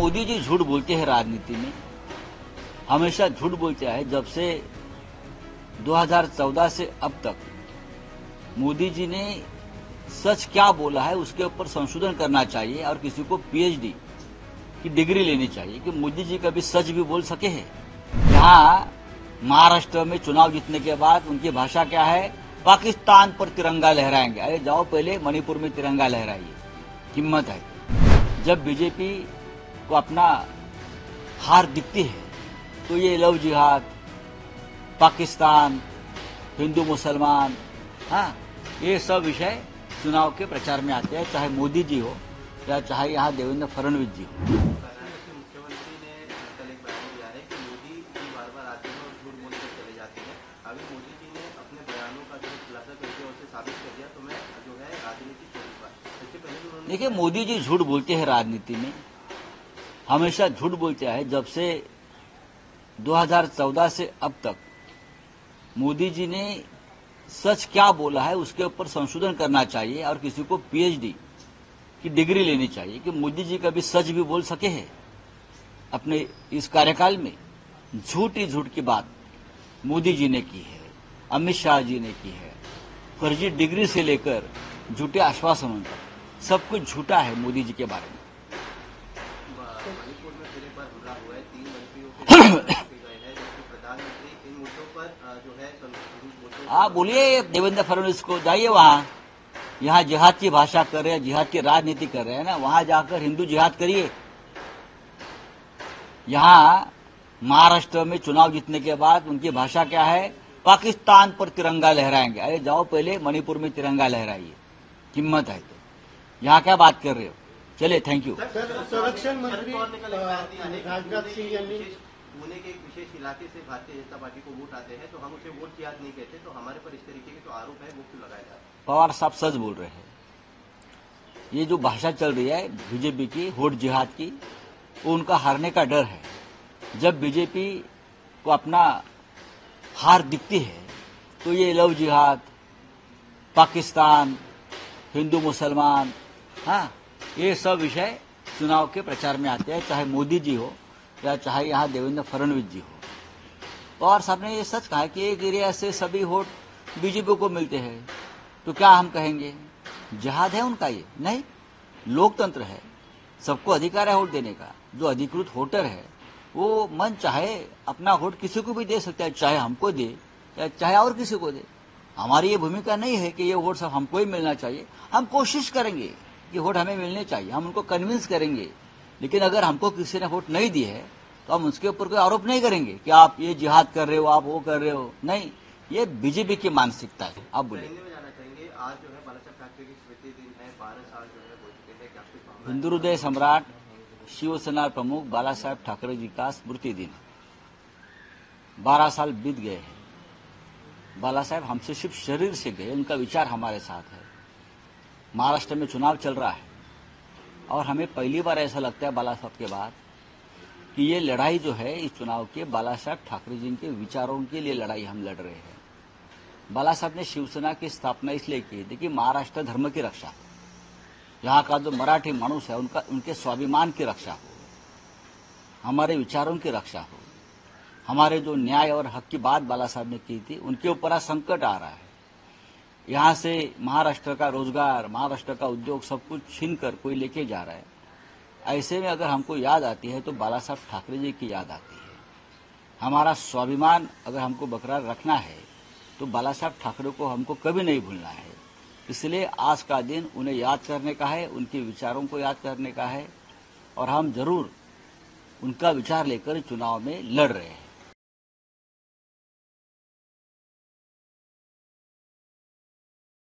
मोदी जी झूठ बोलते हैं राजनीति में, हमेशा झूठ बोलते हैं। जब से 2014 से अब तक मोदी जी ने सच क्या बोला है उसके ऊपर संशोधन करना चाहिए और किसी को पीएचडी की डिग्री लेनी चाहिए कि मोदी जी कभी सच भी बोल सके हैं। यहाँ महाराष्ट्र में चुनाव जीतने के बाद उनकी भाषा क्या है, पाकिस्तान पर तिरंगा लहराएंगे। अरे जाओ पहले मणिपुर में तिरंगा लहराइए, हिम्मत है। जब बीजेपी को अपना हार दिखती है तो ये लव जिहाद, पाकिस्तान, हिंदू मुसलमान, हाँ, ये सब विषय चुनाव के प्रचार में आते हैं, चाहे मोदी जी हो या चाहे यहाँ देवेंद्र फडणवीस जी हो। मुख्यमंत्री ने कल एक बयान दिया है कि मोदी जी बार-बार आते हैं और झूठ बोलकर चले जाते हैं। अभी मोदी जी ने अपने बयानों का जो खुलासा करके उसे साबित कर दिया, तो मैं जो है राजनीति छोड़ूंगा। इससे पहले उन्होंने देखिए, मोदी जी झूठ बोलते हैं राजनीति में, हमेशा झूठ बोलते हैं। जब से 2014 से अब तक मोदी जी ने सच क्या बोला है उसके ऊपर संशोधन करना चाहिए और किसी को पीएचडी की डिग्री लेनी चाहिए कि मोदी जी कभी सच भी बोल सके हैं। अपने इस कार्यकाल में झूठ ही झूठ की बात मोदी जी ने की है, अमित शाह जी ने की है। फर्जी डिग्री से लेकर झूठे आश्वासनों तक सब कुछ झूठा है मोदी जी के बारे में। मणिपुर में फिर एक बार हमला हुआ है, 3 मंत्रियों के गए हैं, जबकि प्रधानमंत्री इन मुद्दों पर जो है आप बोलिए देवेंद्र फडणवीस को, जाइए वहां, यहाँ जिहाद की भाषा कर रहे हैं, जिहाद की राजनीति कर रहे हैं ना, वहां जाकर हिंदू जिहाद करिए। यहाँ महाराष्ट्र में चुनाव जीतने के बाद उनकी भाषा क्या है, पाकिस्तान पर तिरंगा लहराएंगे। अरे जाओ पहले मणिपुर में तिरंगा लहराइए, हिम्मत है तो। यहाँ क्या बात कर रहे हो? चलिए, थैंक यू। संरक्षण मंत्री राजनाथ सिंह यांनी पुणे के एक विशेष इलाके से भारतीय जनता पार्टी को वोट आते हैं, तो हम उसे वोट जिहाद नहीं कहते, तो हमारे पर इस तरीके के जो आरोप है वो क्यों लगाए जा रहे हैं? पवार साहब सच बोल रहे हैं। ये जो भाषा चल रही है बीजेपी की वोट जिहाद की, वो उनका हारने का डर है। जब बीजेपी को अपना हार दिखती है तो ये लव जिहाद, पाकिस्तान, हिंदू मुसलमान, हाँ, ये सब विषय चुनाव के प्रचार में आते हैं, चाहे मोदी जी हो या चाहे यहाँ देवेंद्र फडणवीस जी हो। पवार साहब ने ये सच कहा कि एक एरिया से सभी वोट बीजेपी को मिलते हैं, तो क्या हम कहेंगे जिहाद है उनका? ये नहीं, लोकतंत्र है, सबको अधिकार है वोट देने का। जो अधिकृत वोटर है वो मन चाहे अपना वोट किसी को भी दे सकता है, चाहे हमको दे या चाहे और किसी को दे। हमारी ये भूमिका नहीं है कि ये वोट सब हमको ही मिलना चाहिए। हम कोशिश करेंगे कि वोट हमें मिलने चाहिए, हम उनको कन्विंस करेंगे। लेकिन अगर हमको किसी ने वोट नहीं दी है तो हम उसके ऊपर कोई आरोप नहीं करेंगे कि आप ये जिहाद कर रहे हो, आप वो कर रहे हो। नहीं, ये बीजेपी की मानसिकता है। आप बोलिए। में जाना चाहेंगे, आज जो है बाला साहब ठाकरे की स्मृति दिन है, 12 साल जो है हो चुके हैं, क्या कुछ मामला है? हिंदू हृदय सम्राट शिवसेना प्रमुख बाला साहेब ठाकरे जी का स्मृति दिन, 12 साल बीत गए हैं। बाला साहेब हमसे सिर्फ शरीर से गए, उनका विचार हमारे साथ है। महाराष्ट्र में चुनाव चल रहा है और हमें पहली बार ऐसा लगता है बाला साहब के बाद कि ये लड़ाई जो है इस चुनाव के बाला साहेब ठाकरे जी के विचारों के लिए लड़ाई हम लड़ रहे हैं। बाला साहब ने शिवसेना की स्थापना इसलिए की थी कि महाराष्ट्र धर्म की रक्षा हो, यहाँ का जो मराठी मानुष है उनके स्वाभिमान की रक्षा हो, हमारे विचारों की रक्षा हो, हमारे जो न्याय और हक की बात बाला साहब ने की थी, उनके ऊपर आज संकट आ रहा है। यहाँ से महाराष्ट्र का रोजगार, महाराष्ट्र का उद्योग सब कुछ छीन कर कोई लेके जा रहा है। ऐसे में अगर हमको याद आती है तो बाला साहब ठाकरे जी की याद आती है। हमारा स्वाभिमान अगर हमको बरकरार रखना है तो बाला साहब ठाकरे को हमको कभी नहीं भूलना है। इसलिए आज का दिन उन्हें याद करने का है, उनके विचारों को याद करने का है और हम जरूर उनका विचार लेकर चुनाव में लड़ रहे हैं।